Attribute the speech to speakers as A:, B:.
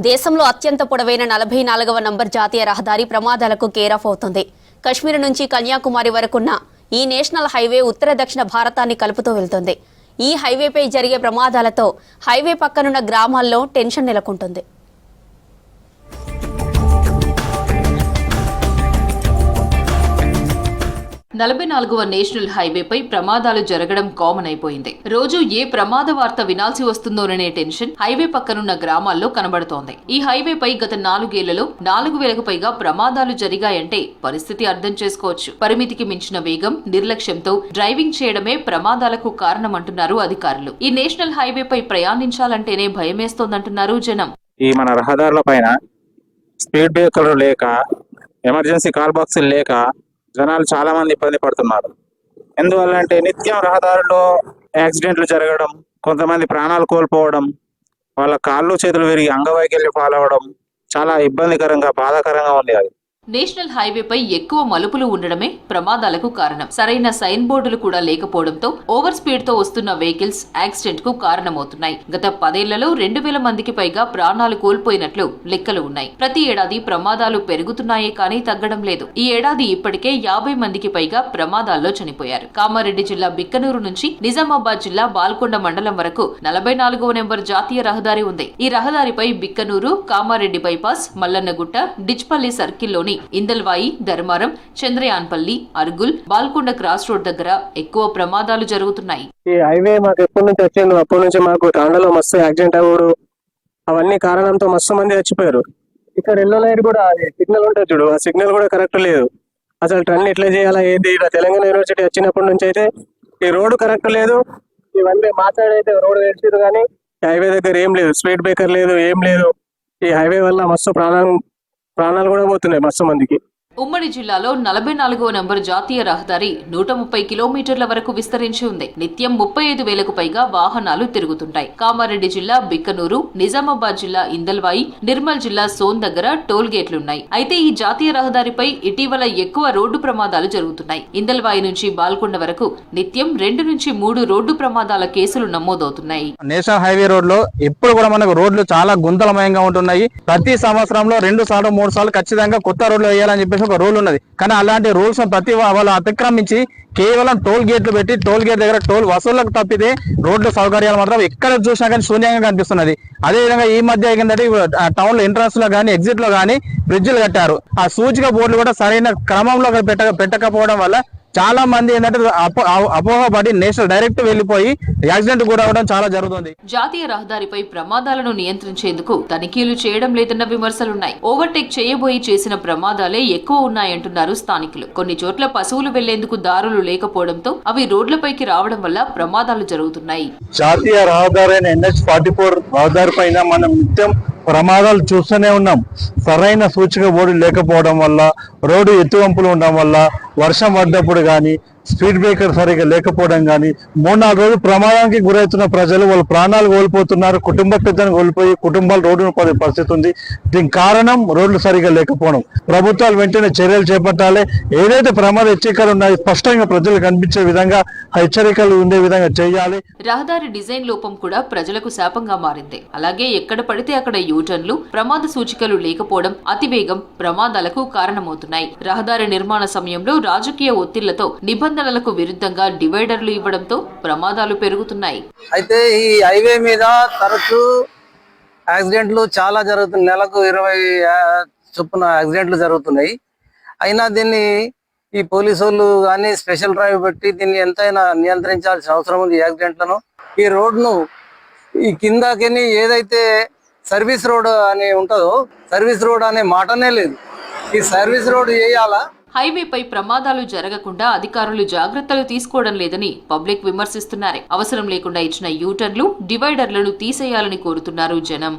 A: దేశంలో అత్యంత పొడవైన 44వ నంబర్ జాతీయ రహదారి ప్రమాదాలకు కేరాఫ్ అవుతుంది. కశ్మీర్ నుంచి కన్యాకుమారి వరకున్న ఈ నేషనల్ హైవే ఉత్తర దక్షిణ భారతాన్ని కలుపుతూ వెళ్తుంది. ఈ హైవేపై జరిగే ప్రమాదాలతో హైవే పక్కనున్న గ్రామాల్లో టెన్షన్ నెలకొంటుంది.
B: 44వ నేషనల్ హైవేపై ప్రమాదాలు జరగడం కామన్ అయిపోయింది. రోజు ఏ ప్రమాద వార్త వినాల్సి వస్తుందోననే టెన్షన్ హైవే పక్కనున్న గ్రామాల్లో కనబడుతోంది. ఈ హైవేపై గత 4 ఏళ్లలో 4000కు పైగా ప్రమాదాలు జరిగాయంటే పరిస్థితి అర్థం చేసుకోవచ్చు. పరిమితికి మించిన వేగం, నిర్లక్ష్యంతో డ్రైవింగ్ చేయడమే ప్రమాదాలకు కారణమంటున్నారు అధికారులు. ఈ నేషనల్ హైవేపై ప్రయాణించాలంటేనే భయమేస్తోందంటున్నారు జనం.
C: ఈ మన రహదారుల పైన స్పీడ్ బ్రేకర్లు లేక, ఎమర్జెన్సీ కాల్ బాక్సులు లేక జనాలు చాలా మంది ఇబ్బంది పడుతున్నారు. ఎందువల్ల అంటే నిత్యం రహదారుల్లో యాక్సిడెంట్లు జరగడం, కొంతమంది ప్రాణాలు కోల్పోవడం, వాళ్ళ కాళ్ళు చేతులు విరిగి అంగవైకల్యం పాలవడం చాలా ఇబ్బందికరంగా, బాధాకరంగా ఉంది. అది
B: నేషనల్ హైవేపై ఎక్కువ మలుపులు ఉండడమే ప్రమాదాలకు కారణం. సరైన సైన్ బోర్డులు కూడా లేకపోవడంతో ఓవర్ స్పీడ్ తో వస్తున్న వెహికల్స్ యాక్సిడెంట్ కు కారణమవుతున్నాయి. గత 10 ఏళ్లలో 2000 మందికి పైగా ప్రాణాలు కోల్పోయినట్లు లెక్కలు ఉన్నాయి. ప్రతి ఏడాది ప్రమాదాలు పెరుగుతున్నాయే కానీ తగ్గడం లేదు. ఈ ఏడాది ఇప్పటికే 50 మందికి పైగా ప్రమాదాల్లో చనిపోయారు. కామారెడ్డి జిల్లా బిక్కనూరు నుంచి నిజామాబాద్ జిల్లా బాల్కొండ మండలం వరకు 44వ నెంబర్ జాతీయ రహదారి ఉంది. ఈ రహదారిపై బిక్కనూరు, కామారెడ్డి బైపాస్, మల్లన్నగుట్ట, డిచ్పల్లి సర్కిల్లోని ఇందల్వాయి, ధర్మారం, చంద్రయాన్పల్లి, అర్గుల్, బాల్కొండ క్రాస్ రోడ్ దగ్గర ఎక్కువ ప్రమాదాలు జరుగుతున్నాయి.
D: ఈ హైవే మాకు ఎప్పటి నుంచి వచ్చింది, అప్పటి నుంచి మాకు తాండలో మస్తు యాక్సిడెంట్ అవ్వడు, అవన్నీ కారణంతో మస్తు మంది చచ్చిపోయారు. ఇక్కడ ఎల్లో లైట్ కూడా సిగ్నల్ ఉంటుంది చూడు, ఆ సిగ్నల్ కూడా కరెక్ట్ లేదు. అసలు ట్రెండ్ ఎట్లా చేయాలా ఏంటి? ఇలా తెలంగాణ యూనివర్సిటీ వచ్చినప్పటి నుంచి అయితే ఈ రోడ్డు కరెక్ట్ లేదు. ఇవన్నీ మాట్లాడైతే రోడ్డు వేసారు కానీ హైవే దగ్గర ఏం లేదు, స్పీడ్ బ్రేకర్ లేదు, ఏం లేదు. ఈ హైవే వల్ల మస్తు ప్రాణాలు కూడా పోతున్నాయి మస్తు మందికి.
B: ఉమ్మడి జిల్లాలో 44వ నంబర్ జాతీయ రహదారి 130 కిలోమీటర్ల వరకు విస్తరించి ఉంది. నిత్యం 35,000కు పైగా వాహనాలు తిరుగుతుంటాయి. కామారెడ్డి జిల్లా బిక్కనూరు, నిజామాబాద్ జిల్లా ఇందల్వాయి, నిర్మల్ జిల్లా సోన్ దగ్గర టోల్ గేట్లున్నాయి. అయితే ఈ జాతీయ రహదారిపై ఇటీవల ఎక్కువ రోడ్డు ప్రమాదాలు జరుగుతున్నాయి. ఇందల్వాయి నుంచి బాల్కొండ వరకు నిత్యం 2 నుంచి 3 రోడ్డు ప్రమాదాల కేసులు నమోదవుతున్నాయి.
E: నేషనల్ హైవే రోడ్ లో ఎప్పుడు కూడా మనకు రోడ్లు చాలా గుంతలమయంగా ఉంటున్నాయి. ప్రతి సంవత్సరంలో 2 సార్లు 3 సార్లు ఖచ్చితంగా కొత్త రోడ్లు వేయాలని చెప్పేసి ఒక రూల్ ఉన్నది. కానీ అలాంటి రూల్స్ ప్రతి వాళ్ళు అతిక్రమించి కేవలం టోల్ గేట్లు పెట్టి టోల్ గేట్ దగ్గర టోల్ వసూళ్లకు తప్పితే రోడ్లు సౌకర్యాలు మాత్రం ఎక్కడ చూసినా కానీ శూన్యంగా కనిపిస్తున్నది. అదేవిధంగా ఈ మధ్య ఏంటంటే టౌన్ లో ఎంట్రన్స్ లో కానీ ఎగ్జిట్ లో కానీ బ్రిడ్జిలు కట్టారు. ఆ సూచిక బోర్డులు కూడా సరైన క్రమంలో పెట్టకపోవడం వల్ల చాలా మంది ఏంటంటే అపోహపడి నేషనల్ డైరెక్ట్ వెళ్లిపోయి యాక్సిడెంట్ కూడా అవడం చాలా జరుగుతుంది.
B: జాతీయ రహదారిపై ప్రమాదాలను నియంత్రించేందుకు తనిఖీలు చేయడం లేదన్న విమర్శలున్నాయి. ఓవర్టేక్ చేయబోయి చేసిన ప్రమాదాలే ఎక్కువ ఉన్నాయంటున్నారు స్థానికులు. కొన్ని చోట్ల పశువులు వెళ్లేందుకు దారులు లేకపోవడంతో అవి రోడ్లపైకి రావడం వల్ల ప్రమాదాలు జరుగుతున్నాయి.
E: జాతీయ రహదారి NH-44 రహదారి పైన మనం నిత్యం ప్రమాదాలు చూస్తూనే ఉన్నాం. సరైన సూచిక బోర్డు లేకపోవడం వల్ల, రోడ్డు ఎత్తువంపులు ఉండడం వల్ల, వర్షం పడ్డప్పుడు కానీ, స్పీడ్ బ్రేకర్ సరిగా లేకపోవడం కానీ 3-4 రోజులు ప్రమాదానికి గురవుతున్న ప్రజలు వాళ్ళ ప్రాణాలు కోల్పోతున్నారు. కుటుంబ పెద్దను కోల్పోయి కుటుంబాలు రోడ్డును పడే పరిస్థితి ఉంది. దీనికి కారణం రోడ్లు సరిగా లేకపోవడం. ప్రభుత్వాలు వెంటనే చర్యలు చేపట్టాలి. ఏదైతే ప్రమాద హెచ్చరికలు ఉన్నాయో స్పష్టంగా ప్రజలకు కనిపించే విధంగా హెచ్చరికలు ఉండే విధంగా చేయాలి.
B: రహదారి డిజైన్ లోపం కూడా ప్రజలకు శాపంగా మారింది. అలాగే ఎక్కడ పడితే అక్కడ యూటర్న్లు, ప్రమాద సూచికలు లేకపోవడం, అతివేగం ప్రమాదాలకు కారణమవుతున్నాయి. రహదారి నిర్మాణ సమయంలో రాజకీయ ఒత్తిళ్లతో నిబంధనలకు విరుద్ధంగా డివైడర్లు ఇవ్వడంతో ప్రమాదాలు పెరుగుతున్నాయి.
F: అయితే ఈ హైవే మీద తరచూ యాక్సిడెంట్లు చాలా జరుగుతున్నాయి. నెలకు 20 చొప్పున యాక్సిడెంట్లు జరుగుతున్నాయి. అయినా దీన్ని ఈ పోలీసు వాళ్ళు కానీ స్పెషల్ డ్రైవ్ పెట్టి దీన్ని ఎంతైనా నియంత్రించాల్సిన అవసరం ఉంది. యాక్సిడెంట్లను ఈ రోడ్ను ఈ కిందకి ఏదైతే సర్వీస్ రోడ్ అని ఉంటుందో, సర్వీస్ రోడ్ అనే మాటనే లేదు. ఈ సర్వీస్ రోడ్ చేయాలా?
B: హైవేపై ప్రమాదాలు జరగకుండా అధికారులు జాగ్రత్తలు తీసుకోవడం లేదని పబ్లిక్ విమర్శిస్తున్నారు. అవసరం లేకుండా ఇచ్చిన యూటర్న్లు, డివైడర్లను తీసేయాలని కోరుతున్నారు జనం.